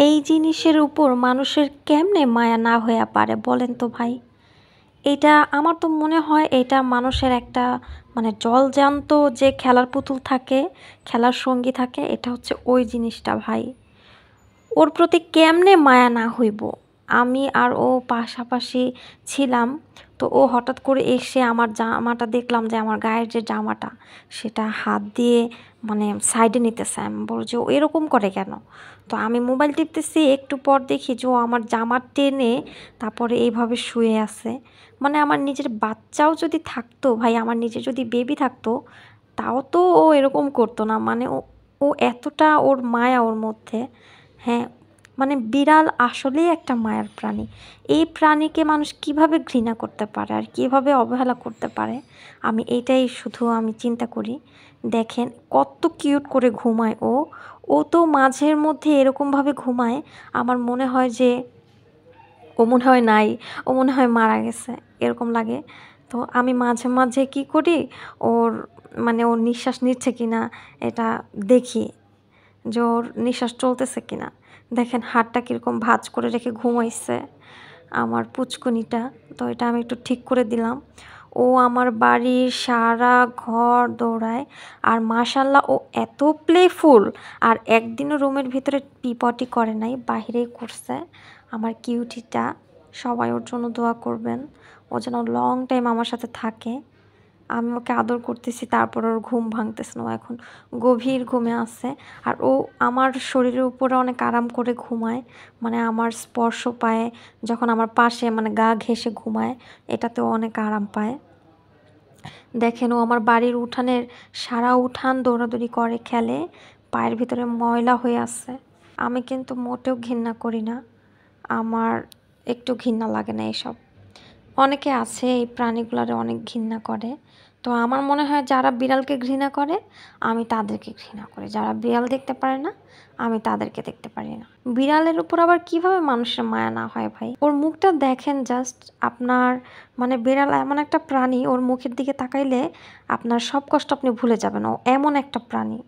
এই জিনিসের উপর মানুষের কেমনে মায়া না হইয়া পারে বলেন তো ভাই? এইটা আমার তো মনে হয় এটা মানুষের একটা মানে জলজ্যান্ত যে খেলার পুতুল থাকে, খেলার সঙ্গী থাকে এটা হচ্ছে ওই জিনিসটা ভাই। ওর প্রতি কেমনে মায়া না হইব? আমি আর ও পাশাপাশি ছিলাম। তো ও হঠাৎ করে এসে আমার জামাটা দেখলাম যে আমার গায়ের যে জামাটা সেটা হাত দিয়ে মানে সাইডে নিতেছে। আমি বলছি যে, "ও এরকম করে কেন?" তো আমি মোবাইল টিপতেছি একটু পর দেখি যে ও আমার জামা টেনে তারপরে এইভাবে শুয়ে আছে। মানে আমার নিজের বাচ্চাও যদি থাকতো ভাই, আমার নিজের যদি বেবি থাকতো তাও তো ও এরকম করতো না। মানে ও ও এতটা ওর মায়া ওর মধ্যে। হ্যাঁ, মানে বিড়াল আসলেই একটা মায়ার প্রাণী। এই প্রাণীকে মানুষ কিভাবে ঘৃণা করতে পারে আর কিভাবে অবহেলা করতে পারে? আমি এইটাই শুধু আমি চিন্তা করি। দেখেন কত কিউট করে ঘুমায় ও। ও তো মাঝের মধ্যে এরকমভাবে ঘুমায়, আমার মনে হয় যে ও মনে হয় নাই, ও মনে হয় মারা গেছে, এরকম লাগে। তো আমি মাঝে, মাঝে কি করি, ওর মানে ওর নিঃশ্বাস নিচ্ছে কিনা এটা দেখি। যে ওর নিঃশ্বাস চলতেছে কিনা। দেখেন হাতটা কিরকম ভাঁজ করে রেখে ঘুমাইছে আমার পুচকুনিটা। তো এটা আমি একটু ঠিক করে দিলাম। ও আমার বাড়ির সারা ঘর দৌড়ায়। আর মাশাআল্লাহ ও এত প্লেফুল। আর একদিনও রুমের ভিতরে পটি করে নাই, বাহিরেই করছে। আমার কিউটিটা। সবাই ওর জন্য দোয়া করবেন। ও যেন লং টাইম আমার সাথে থাকে। আমি ওকে আদর করতেছি তারপর ওর ঘুম ভাঙতেছে না। ও এখন গভীর ঘুমে আছে। আর ও আমার শরীরের উপরে অনেক আরাম করে ঘুমায়। মানে আমার স্পর্শ পায় যখন আমার পাশে মানে গা ঘেঁষে ঘুমায়, এটাতেও অনেক আরাম পায়। দেখেন ও আমার বাড়ির উঠানের সারা উঠান দৌড়াদৌড়ি করে, খেলে। পায়ের ভিতরে ময়লা হয়ে আছে। আমি কিন্তু মোটেও ঘৃণা করি না। আমার একটু ঘৃণা লাগে না এসব। অনেকে আছে এই প্রাণীগুলারে অনেক ঘৃণা করে। তো আমার মনে হয় যারা বিড়ালকে ঘৃণা করে, আমি তাদেরকে ঘৃণা করি। যারা বিড়াল দেখতে পারে না, আমি তাদেরকে দেখতে পারি না। বিড়ালের উপর আবার কিভাবে মানুষের মায়া না হয় ভাই? ওর মুখটা দেখেন জাস্ট আপনার মানে বিড়াল এমন একটা প্রাণী ওর মুখের দিকে তাকাইলে আপনার সব কষ্ট আপনি ভুলে যাবেন। ও এমন একটা প্রাণী।